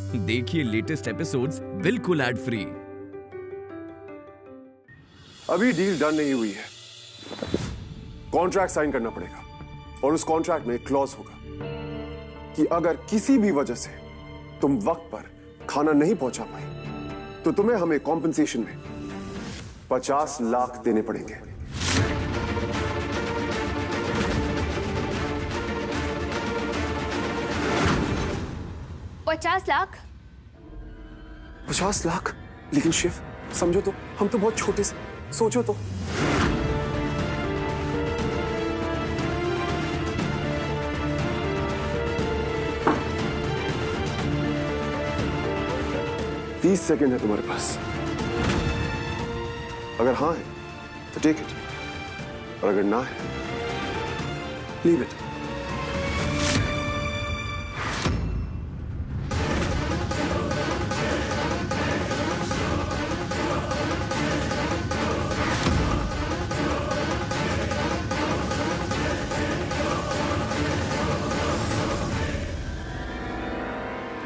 देखिए latest episodes बिल्कुल ad free. अभी डील डन नहीं हुई है, कॉन्ट्रैक्ट साइन करना पड़ेगा और उस कॉन्ट्रैक्ट में एक क्लॉज होगा कि अगर किसी भी वजह से तुम वक्त पर खाना नहीं पहुंचा पाई तो तुम्हें हमें कॉम्पेंसेशन में 50 लाख देने पड़ेंगे। $50 लाख? 50 लाख? लेकिन शिव समझो तो, हम तो बहुत छोटे से, सोचो तो। तीस सेकेंड है तुम्हारे पास। अगर हाँ है तो टेक इट, और अगर ना है लीव इट।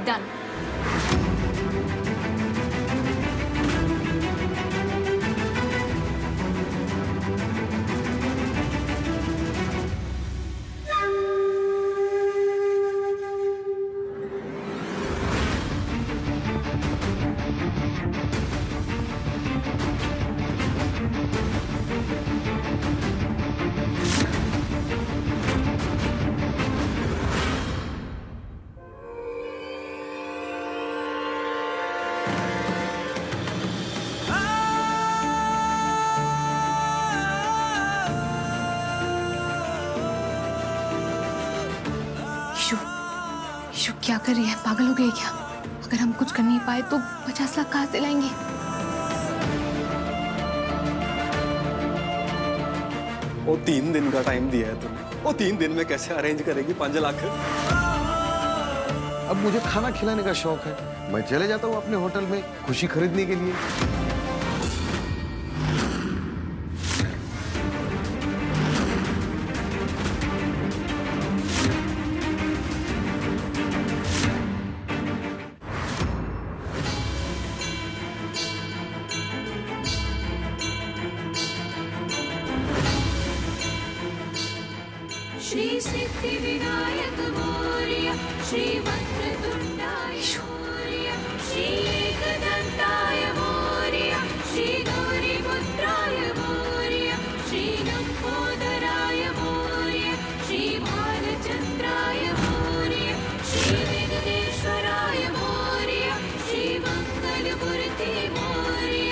डन। ईशु क्या कर रही है? पागल हो गई क्या? अगर हम कुछ कर नहीं पाए तो 50 लाख कहाँ से लाएंगे? वो 3 दिन का टाइम दिया है तुमने, वो 3 दिन में कैसे अरेंज करेगी 5 लाख? अब मुझे खाना खिलाने का शौक है, मैं चले जाता हूँ अपने होटल में खुशी खरीदने के लिए। श्री सिद्धिविनायक मौर्य, श्री वक्रतुंडाय मौर्य, श्री एकदंताय मौर्य, श्री गौरीपुत्राय मौर्य, श्री लंबोदराय मौर्य, श्री भालचंद्राय मौर्य, श्री विघ्नेश्वराय मौर्य, श्री मंगलमूर्ति मौर्य।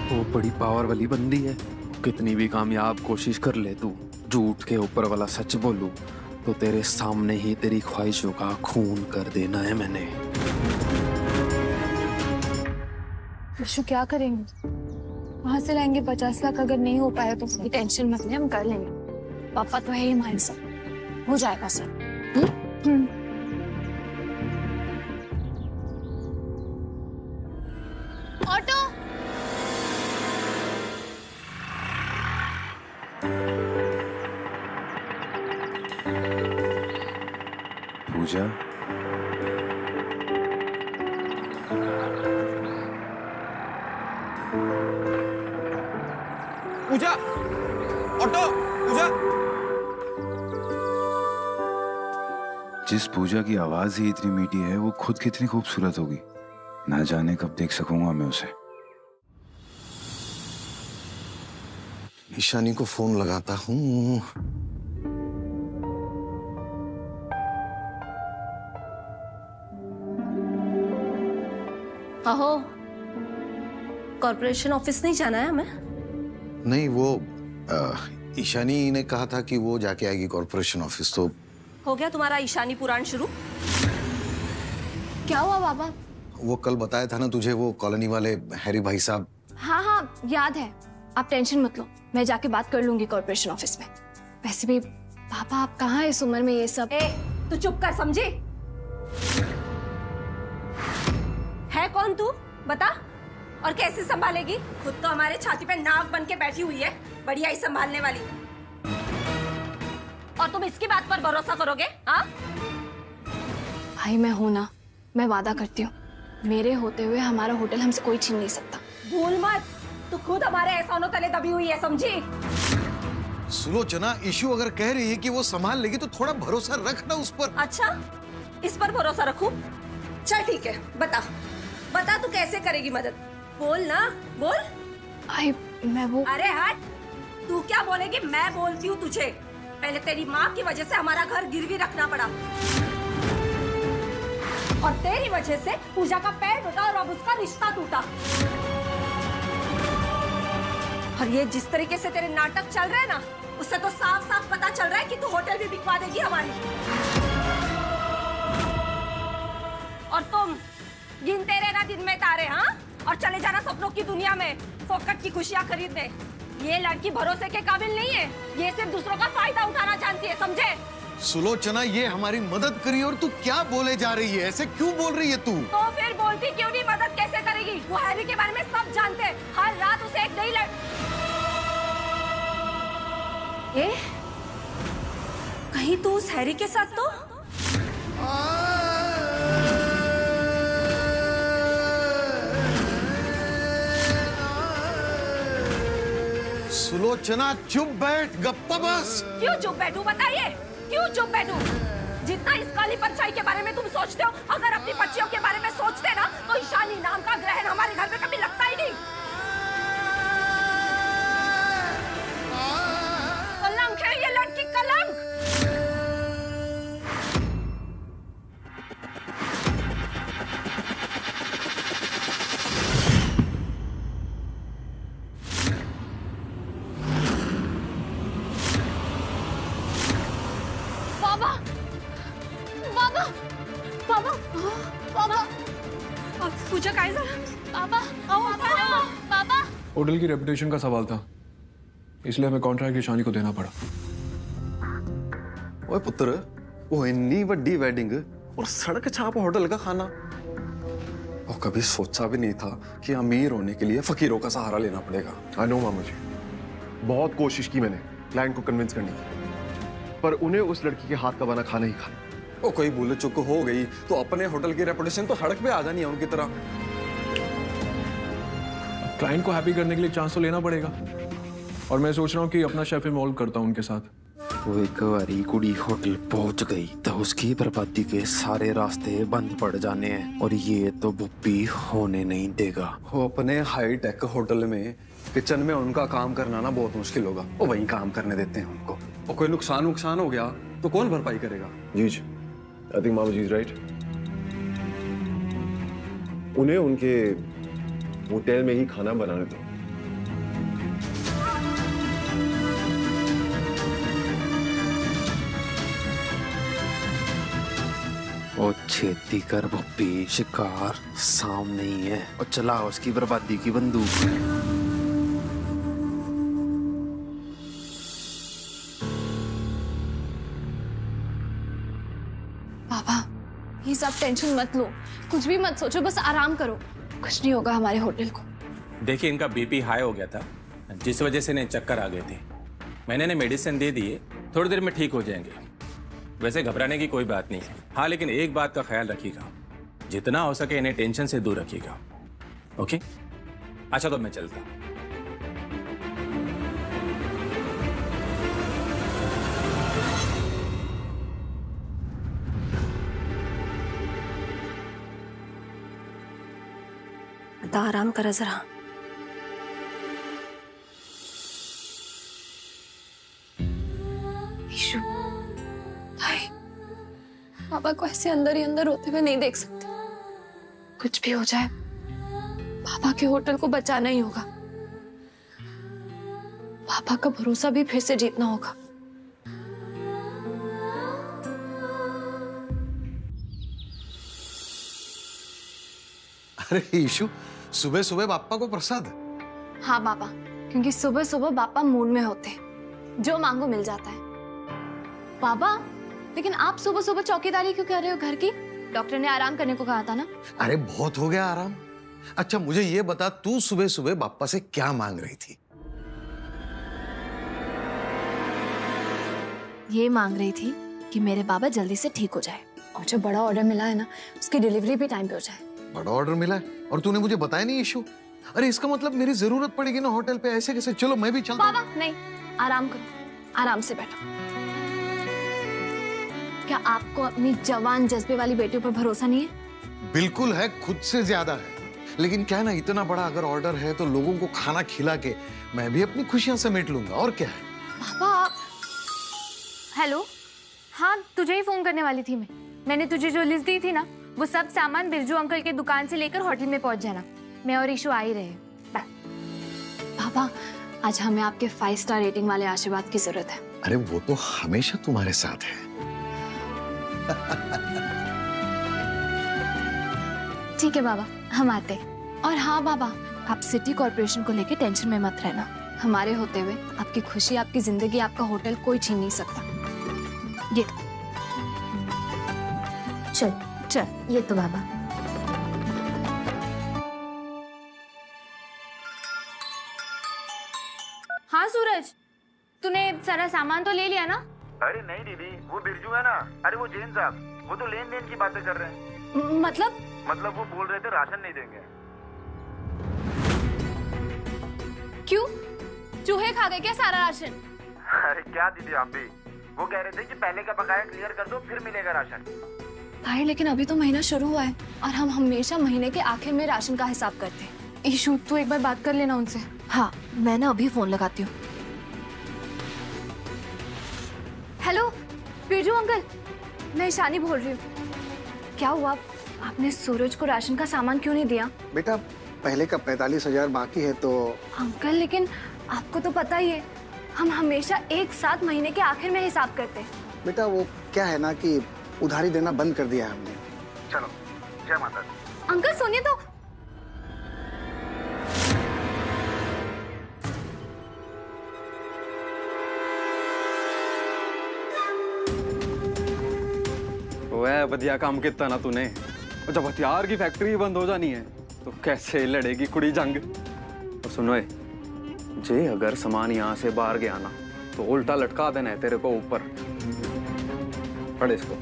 वो बड़ी पावर वाली बंदी है, कितनी भी कामयाब कोशिश कर ले तू, झूठ के ऊपर वाला सच बोलूं तो तेरे सामने ही तेरी ख्वाहिशों का खून कर देना है मैंने। ईशु क्या करेंगे? कहाँ से लाएंगे 50 लाख? अगर नहीं हो पाया तो कोई टेंशन मत ले, हम कर लेंगे। पापा तो है ही हमारे साथ, हो जाएगा सर। ऑटो। पूजा, पूजा, ऑटो, पूजा। जिस पूजा की आवाज ही इतनी मीठी है वो खुद कितनी खूबसूरत होगी, ना जाने कब देख सकूंगा मैं उसे। ईशानी को फोन लगाता हूँ। आहो, कॉर्पोरेशन ऑफिस नहीं जाना है हमें? नहीं, वो ईशानी ने कहा था कि वो जाके आएगी कॉर्पोरेशन ऑफिस। तो हो गया तुम्हारा ईशानी पुराण शुरू? क्या हुआ बाबा? वो कल बताया था ना तुझे, वो कॉलोनी वाले हैरी भाई साहब। हाँ हाँ याद है, आप टेंशन मत लो, मैं जाके बात कर लूंगी कॉर्पोरेशन ऑफिस में। वैसे भी पापा आप कहाँ इस उम्र में ये सब। तू चुप कर, समझी? है कौन तू, बता? और कैसे संभालेगी? खुद तो हमारे छाती पे नाक बन के बैठी हुई है, बढ़िया ही संभालने वाली। और तुम इसकी बात पर भरोसा करोगे? हाँ भाई मैं हूं ना, मैं वादा करती हूँ, मेरे होते हुए हमारा होटल हमसे कोई छीन नहीं सकता। भूल मत, तू खुद हमारे एहसानों तले दबी हुई है, समझी? सुलोचना, इशू अगर कह रही है कि वो संभाल लेगी तो थोड़ा भरोसा रख ना उस पर। अच्छा, इस पर भरोसा रखूं? चल ठीक है, बता बता तू कैसे करेगी मदद, बोल ना, बोल। भाई मैं वो। अरे हट, तू क्या बोलेगी? मैं बोलती हूँ तुझे। पहले तेरी माँ की वजह से हमारा घर गिरवी रखना पड़ा, और तेरी वजह से पूजा का पैर टूटा और अब उसका रिश्ता टूटा। और ये जिस तरीके से तेरे नाटक चल रहे हैं ना, उससे तो साफ साफ पता चल रहा है कि तू होटल भी बिकवा देगी हमारी। और तुम गिनते रहना दिन में तारे, हाँ? और चले जाना सपनों की दुनिया में फोकट की खुशियां खरीदने। ये लड़की भरोसे के काबिल नहीं है, ये सिर्फ दूसरों का फायदा उठाना जानती है, समझे? सुलोचना, ये हमारी मदद करी और तू क्या बोले जा रही है? ऐसे क्यों बोल रही है तू? तो फिर बोलती क्यों नहीं? मदद कैसे करेगी? वो हैरी के बारे में सब जानते हैं, हर रात उसे एक नई कहीं तू उस हैरी के साथ तो? सुलोचना चुप बैठ, गप्पा बस। क्यों चुप बैठूं, बताइए क्यों चुप बैठूं? जितना इस काली परछाई के बारे में तुम सोचते हो, अगर अपनी बच्चियों के बारे में सोचते ना, तो ईशानी नाम का ग्रहण हमारे घर में कभी लगता ही नहीं। कलंक है ये लड़की, कलंक। पूजा काय झालं? पापा पापा। होटल की रेपुटेशन का सवाल था, इसलिए हमें कॉन्ट्रैक्ट ईशानी को देना पड़ा। ओए पुत्र, वो इतनी बड़ी वेडिंग और सड़क छाप होटल का खाना, और कभी सोचा भी नहीं था कि अमीर होने के लिए फकीरों का सहारा लेना पड़ेगा। आई नो मामा जी, बहुत कोशिश की मैंने क्लाइंट को कन्विंस करने की, पर उन्हें उस लड़की के हाथ का बना खाना ही खाना। वो कोई भूल चुक हो गई तो अपने होटल की रेपुटेशन तो सड़क पे आ जानी है उनकी तरह। क्लाइंट को हैप्पी करने के लिए चांस तो लेना पड़ेगा, और मैं सोच रहा हूँ कि अपना शेफ इन्वॉल्व करता हूँ उनके साथ। वो एक बारी कुड़ी होटल पहुंच गई तो उसकी बर्बादी के सारे रास्ते बंद पड़ जाने हैं, और ये तो बुप्पी होने नहीं देगा। वो अपने हाई टेक होटल में किचन में उनका काम करना ना बहुत मुश्किल होगा, वो वहीं काम करने देते हैं उनको। और कोई नुकसान हो गया तो कौन भरपाई करेगा? जी आई थिंक मामा जी इज राइट। उन्हें उनके होटल में ही खाना बनाने दो। वो छेती कर बुप्पी, शिकार सामने ही है, और चला उसकी बर्बादी की बंदूक। ये सब टेंशन मत लो, कुछ भी मत सोचो, बस आराम करो, कुछ नहीं होगा हमारे होटल को। देखिए, इनका बीपी हाई हो गया था, जिस वजह से इन्हें चक्कर आ गए थे। मैंने इन्हें मेडिसिन दे दी है, थोड़ी देर में ठीक हो जाएंगे। वैसे घबराने की कोई बात नहीं है। हाँ, लेकिन एक बात का ख्याल रखिएगा, जितना हो सके इन्हें टेंशन से दूर रखिएगा, ओके? अच्छा, तो मैं चलता हूँ। आराम करा जरा। ईशु, भाई, पापा को ऐसे अंदर ही अंदर होते हुए नहीं देख सकते। कुछ भी हो जाए, पापा के होटल को बचाना ही होगा। पापा का भरोसा भी फिर से जीतना होगा। अरे ईशु, सुबह सुबह बापा को प्रसाद? हाँ पापा, क्योंकि सुबह सुबह पापा मूड में होते हैं, जो मांगो मिल जाता है। पापा, लेकिन आप सुबह सुबह चौकीदारी क्यों कर रहे हो घर की? डॉक्टर ने आराम करने को कहा था ना। अरे बहुत हो गया आराम। अच्छा मुझे ये बता, तू सुबह सुबह बापा से क्या मांग रही थी? ये मांग रही थी कि मेरे बाबा जल्दी से ठीक हो जाए, और जो बड़ा ऑर्डर मिला है ना, उसकी डिलीवरी भी टाइम पे हो जाए। बड़ा ऑर्डर मिला है और तूने मुझे बताया नहीं ईशु? अरे इसका मतलब मेरी जरूरत पड़ेगी ना होटल पे, ऐसे कैसे? चलो मैं भी चलता हूं। बाबा नहीं, आराम करो, आराम से बैठो। क्या आपको अपनी जवान जज्बे वाली बेटी पर भरोसा नहीं है? बिल्कुल है, खुद से ज्यादा है। लेकिन क्या है ना, इतना बड़ा अगर ऑर्डर है तो लोगों को खाना खिला के मैं भी अपनी खुशियां समेट लूंगा, और क्या है। पापा, हेलो, हाँ तुझे ही फोन करने वाली थी मैं। मैंने तुझे जो लिस्ट दी थी ना, वो सब सामान बिरजू अंकल के दुकान से लेकर होटल में पहुंच जाना। मैं और ईशु आ ही रहे हैं। पापा, आज हमें आपके 5 स्टार रेटिंग वाले आशीर्वाद की जरूरत है। अरे वो तो हमेशा तुम्हारे साथ है। ठीक है बाबा, हम आते हैं। और हाँ बाबा, आप सिटी कॉर्पोरेशन को लेके टेंशन में मत रहना। हमारे होते हुए आपकी खुशी, आपकी जिंदगी, आपका होटल कोई छीन नहीं सकता। ये चल चल, ये तो बाबा। हाँ सूरज, तूने सारा सामान तो ले लिया ना? अरे नहीं दीदी, वो बिरजू है ना, अरे वो जैन साहब, वो तो लेन देन की बातें कर रहे हैं। मतलब वो बोल रहे थे राशन नहीं देंगे। क्यों? चूहे खा गए क्या सारा राशन? अरे क्या दीदी आप भी, वो कह रहे थे कि पहले का बकाया क्लियर कर दो फिर मिलेगा राशन। भाई लेकिन अभी तो महीना शुरू हुआ है और हम हमेशा महीने के आखिर में राशन का हिसाब करते हैं। ईशु, तू एक बार बात कर लेना उनसे। हाँ, मैं ना अभी फोन लगाती हूँ। हेलो बिरजू अंकल, मैं ईशानी बोल रही हूँ। क्या हुआ, आपने सूरज को राशन का सामान क्यों नहीं दिया? बेटा पहले का 45,000 बाकी है तो। अंकल लेकिन आपको तो पता ही है, हम हमेशा एक साथ महीने के आखिर में हिसाब करते हैं। बेटा वो क्या है ना कि उधारी देना बंद कर दिया है हमने। चलो, जय माता दी। अंकल सुनिए तो। वह बढ़िया काम किया ना तूने। जब हथियार की फैक्ट्री बंद हो जानी है तो कैसे लड़ेगी कुड़ी जंग। और सुनो जे, अगर सामान यहाँ से बाहर गया ना तो उल्टा लटका देना है तेरे को ऊपर। पढ़ इसको।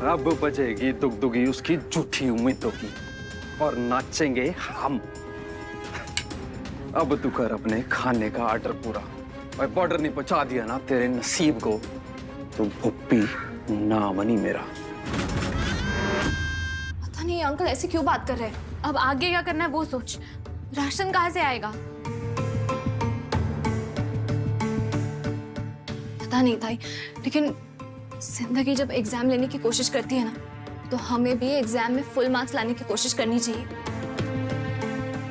अब बजेगी दुगदुगी उसकी झूठी उम्मीदों की और नाचेंगे हम। अब तू कर अपने खाने का ऑर्डर पूरा, और बॉर्डर नहीं पहुंचा दिया ना तेरे नसीब को तो भुप्पी ना बनी मेरा। पता नहीं अंकल ऐसे क्यों बात कर रहे हैं। अब आगे क्या करना है वो सोच। राशन कहाँ से आएगा? पता नहीं था, लेकिन जिंदगी जब एग्जाम लेने की कोशिश करती है ना, तो हमें भी एग्जाम में फुल मार्क्स लाने की कोशिश करनी चाहिए।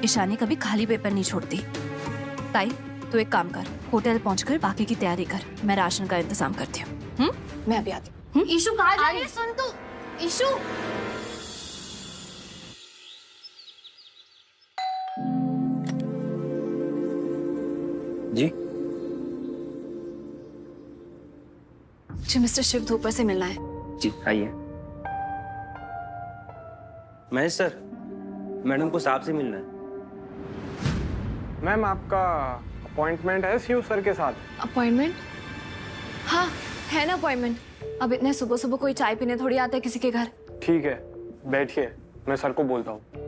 ईशानी कभी खाली पेपर नहीं छोड़ती। ताई तू एक काम कर, होटल पहुंचकर बाकी की तैयारी कर, मैं राशन का इंतजाम करती हूँ। मैं अभी आती हूँ। ईशु कहाँ जा रही है? सुन तू ईशु। जी जी, मिस्टर शिव धूपर से मिलना है। जी आइए। महेश सर, मैडम को साहब से मिलना है। मैम आपका अपॉइंटमेंट है शिव सर के साथ? अपॉइंटमेंट? हाँ है ना अपॉइंटमेंट। अब इतने सुबह सुबह कोई चाय पीने थोड़ी आता है किसी के घर। ठीक है बैठिए, मैं सर को बोलता हूँ।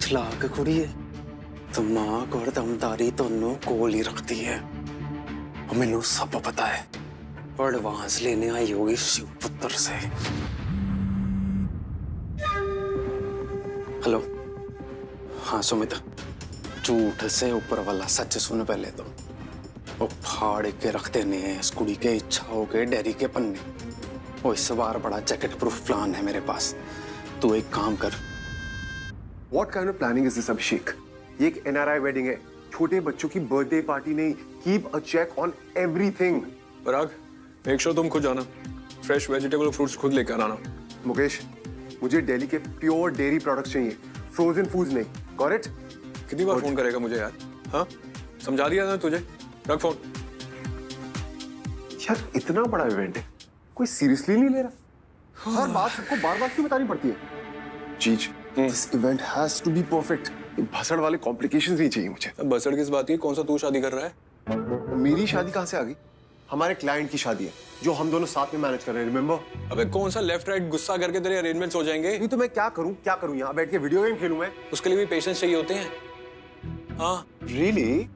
चलाक कुड़ी है, दिमाग और दमदारी दोनों कोल ही रखती है। और मैनू सब पता है, एडवांस लेने आई होगी शिवपुत्र से। हेलो, हाँ सुमित, झूठ से ऊपर वाला सच सुन पहले तो। वो फाड़ के रख देने हैं इस कुड़ी के इच्छाओं के डेयरी के पन्ने। वो इस बार बड़ा जैकेट प्रूफ प्लान है मेरे पास। तू एक काम कर। What kind of planning is this, अभिषेक? ये एक NRI वेडिंग है, छोटे बच्चों की बर्थडे पार्टी नहीं। Keep a check on everything. Parag, make sure तुम खुद जाना, फ्रेश वेजिटेबल फ्रूट्स खुद लेकर आना। मुकेश, मुझे दिल्ली के प्योर डेयरी प्रोडक्ट्स चाहिए, फ्रोजन फूड्स नहीं। Got it? कितनी बार फोन करेगा मुझे यार? हाँ, समझा दिया था तुझे। रख फोन। यार इतना बड़ा इवेंट है, कोई सीरियसली नहीं ले रहा। हर बात सबको बार-बार क्यों बतानी पड़ती है? चीज, this event has to be perfect. भसड़ वाले कॉम्प्लिकेशंस नहीं चाहिए मुझे। भसड़ किस बात की? कौन सा तू शादी कर रहा है? मेरी शादी कहाँ से आ गई? हमारे क्लाइंट की शादी है, जो हम दोनों साथ में मैनेज कर रहे हैं, रिमेंबर? अबे कौन सा लेफ्ट राइट गुस्सा करके तेरे अरेंजमेंट्स हो जाएंगे? नहीं तो मैं क्या करूं यहाँ बैठ के वीडियो गेम खेलूं मैं? उसके लिए भी पेशेंस चाहिए होते हैं। हाँ। Really?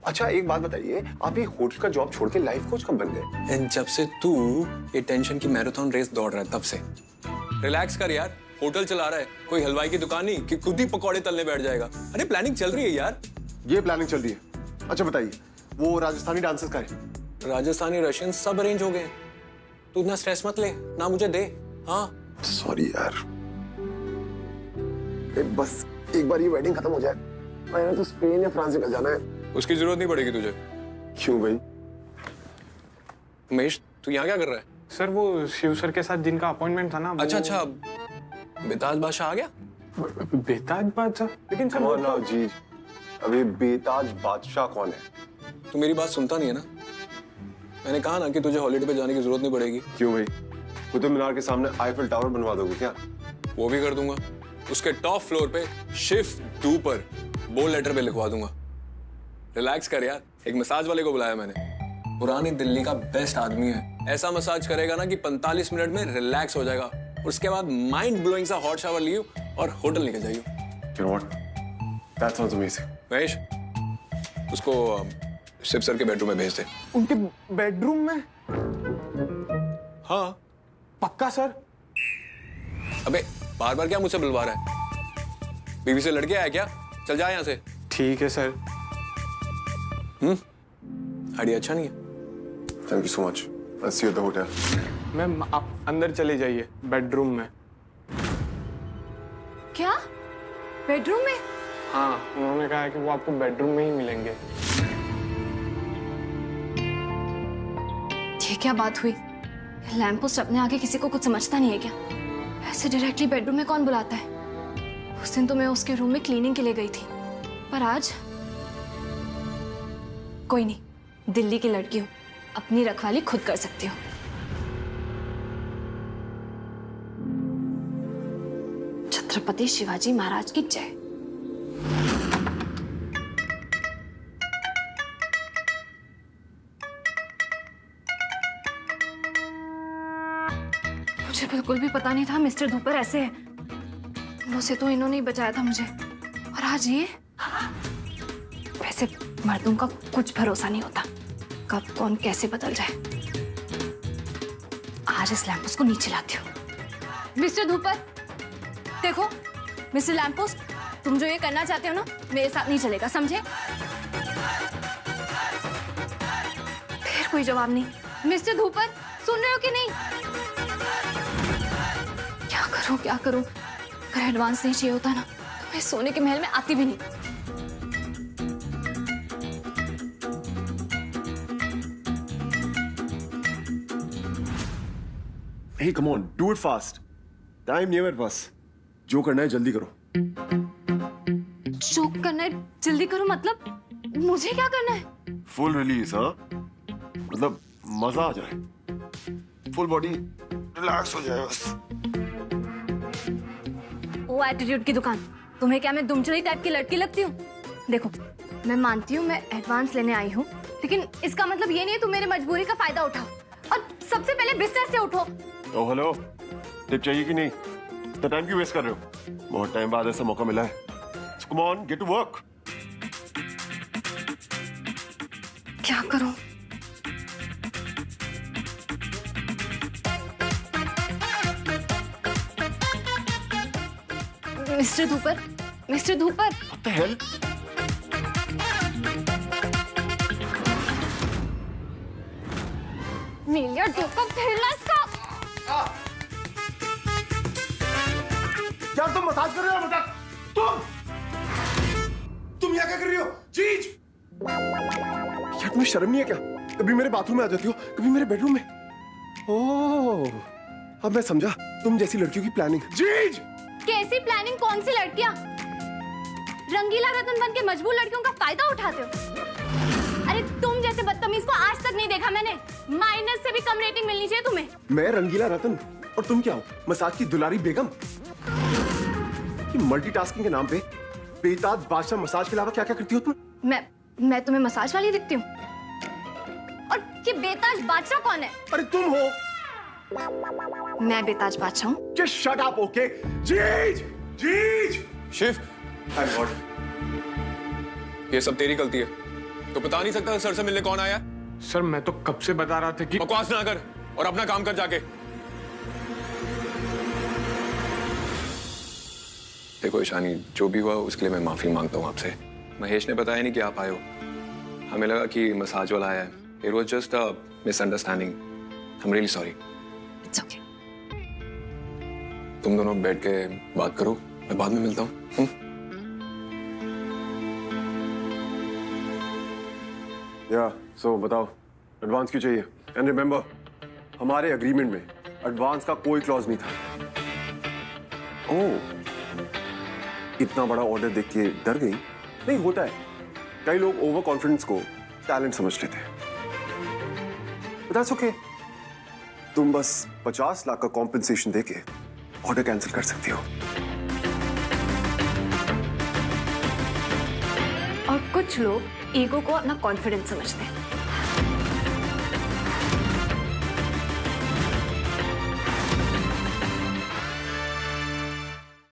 अच्छा एक बात बताइए, आप ये होटल का जॉब छोड़ के लाइफ कोच कब बन गए? जब से तू ये टेंशन की मैराथन रेस दौड़ रहा है तब से। रिलैक्स कर यार, होटल चला रहा है, कोई हलवाई की दुकान नहीं कि खुद ही पकौड़े तलने बैठ जाएगा। अरे प्लानिंग चल रही है यार। ये प्लानिंग चल रही है। अच्छा बताइए, वो राजस्थानी डांसर्स का है? राजस्थानी रशियन सब अरेंज हो गए। तू इतना स्ट्रेस मत ले, ना मुझे दे। हाँ सॉरी यार, बस एक बार ये वेडिंग खत्म हो जाए, मैंने तो स्पेन या फ्रांस निकल जाना है। उसकी जरूरत नहीं पड़ेगी तुझे। क्यों भाई? महेश तू यहाँ क्या कर रहा है? सर वो शिव सर के साथ जिनका अपॉइंटमेंट था ना। अच्छा, बेताज बादशाह आ गया? बेताज बादशाह? लेकिन सर ना जी, अभी बेताज बादशाह कौन है? तू मेरी बात सुनता नहीं है ना? मैंने कहा ना कि तुझे हॉलिडे पे जाने की जरूरत नहीं पड़ेगी। क्यों भाई? कुतुब मीनार के सामने आईफिल टावर बनवा दोगे क्या? वो भी कर दूंगा। उसके टॉप फ्लोर पे शिव दूपर बोल्ड लेटर पे लिखवा दूंगा। रिलैक्स कर यार, एक मसाज वाले को बुलाया मैंने, पुरानी दिल्ली का बेस्ट आदमी है। ऐसा मसाज करेगा ना कि 45 मिनट में रिलैक्स हो जाएगा। उसके बाद माइंड ब्लोइंग सा हॉट शावर लियो और होटल निकल जाइयो। You know what? That sounds amazing. Mahesh, उसको शिव सर के बेडरूम में भेज दे। उनके बेडरूम में? हाँ पक्का सर? अबे बार बार क्या मुझसे बुलवा रहा है? बीवी से लड़के आया क्या? चल जा यहाँ से। ठीक है सर। आइडिया अच्छा नहीं है। Thank you so much. I'll see you at the hotel. Ma'am आप अंदर चले जाइए बेडरूम में। क्या? बेडरूम में? हाँ, उन्होंने कहा है कि वो आपको बेडरूम में ही मिलेंगे। ये क्या बात हुई? लैंप पोस्ट अपने आगे किसी को कुछ समझता नहीं है क्या? ऐसे डायरेक्टली बेडरूम में कौन बुलाता है? उस दिन तो मैं उसके रूम में क्लीनिंग के लिए गई थी, पर आज कोई नहीं, दिल्ली की लड़की हूं, अपनी रखवाली खुद कर सकती हूँ। छत्रपति शिवाजी महाराज की जय। मुझे बिल्कुल भी पता नहीं था मिस्टर धूपर ऐसे है। उसे तो इन्होंने ही बचाया था मुझे, और आज ये। वैसे मर्दों का कुछ भरोसा नहीं होता, कब कौन कैसे बदल जाए। आज इस लैंपोस को नीचे लाती हूँ। मिस्टर धूपर, देखो मिस्टर लैंपोस, तुम जो ये करना चाहते हो ना, मेरे साथ नहीं चलेगा, समझे? फिर कोई जवाब नहीं। मिस्टर धूपर, सुन रहे हो कि नहीं? क्या करूं? अगर एडवांस नहीं चाहिए होता ना, तो मैं सोने के महल में आती भी नहीं। Hey, come on, do it fast. Time नहीं है मेरे पास। जो करना है जल्दी करो। जो करना है जल्दी करो मतलब? मुझे क्या करना है? फुल रिलीज, हाँ? मतलब मजा आ जाए, फुल बॉडी रिलैक्स हो जाए बस। वो एटीट्यूड की दुकान, तुम्हें क्या मैं दुमचली टाइप की लड़की लगती हूँ? देखो, मैं मानती हूँ मैं एडवांस लेने आई हूँ, लेकिन इसका मतलब ये नहीं है तुम मेरी मजबूरी का फायदा उठाओ, और सबसे पहले बिस्तर से उठो। ओ हेलो, टिप चाहिए कि नहीं? तो टाइम क्यों वेस्ट कर रहे हो? बहुत टाइम बाद ऐसा मौका मिला है। Come on, get to work. क्या करूं? Mister Dhupar, mister Dhupar. What the hell? मिलिया डोका फिरला इसका। क्या तुम मसाज कर रहे हो बेटा? तुम यहाँ क्या कर रही हो? चीज क्या तुम्हें शर्म नहीं है क्या? कभी मेरे बाथरूम में आ जाती हो, कभी मेरे बेडरूम में। ओह, अब मैं समझा तुम जैसी लड़कियों की प्लानिंग। चीज कैसी प्लानिंग? कौन सी लड़कियां? रंगीला रतन बन के मजबूर लड़कियों का फायदा उठाते हो। अरे तुम जैसे बदतमीज को आज तक नहीं देखा मैंने। माइनस से भी कम रेटिंग मिलनी चाहिए तुम्हें। मैं रंगीला रतन और तुम क्या हो? मसाज की दुलारी बेगम। कि मल्टीटास्किंग के नाम पे बेताज बादशाह मसाज के अलावा क्या क्या करती हो तुम? मैं तुम्हें मसाज वाली दिखती हूँ? और ये बेताज बादशाह कौन है? अरे तुम हो। मैं बेताज बादशाह हूँ? Just shut up, okay? जीज, जीज। Shiv, Thank God. ये सब तेरी गलती है। तो बता नहीं सकता सर से मिलने कौन आया? सर मैं तो कब से बता रहा था कि बकवास ना कर और अपना काम कर जाके। देखो ईशानी, जो भी हुआ उसके लिए मैं माफी मांगता हूँ आपसे। महेश ने बताया नहीं कि आप आए हो। हमें लगा कि मसाज वाला आया है। It was just a misunderstanding. I'm really sorry. It's okay. तुम दोनों बैठ के बात करो, मैं बाद में मिलता हूँ। या सो बताओ, एडवांस क्यों चाहिए? एंड रिमेंबर, हमारे एग्रीमेंट में एडवांस का कोई क्लॉज नहीं था। ओह, इतना बड़ा ऑर्डर देख के डर गई? नहीं, होता है, कई लोग ओवर कॉन्फिडेंस को टैलेंट समझ लेते हैं। But that's okay. तुम बस 50 लाख का कॉम्पेंसेशन देके ऑर्डर कैंसिल कर सकती हो। और कुछ लोग ईगो को अपना कॉन्फिडेंस समझते हैं।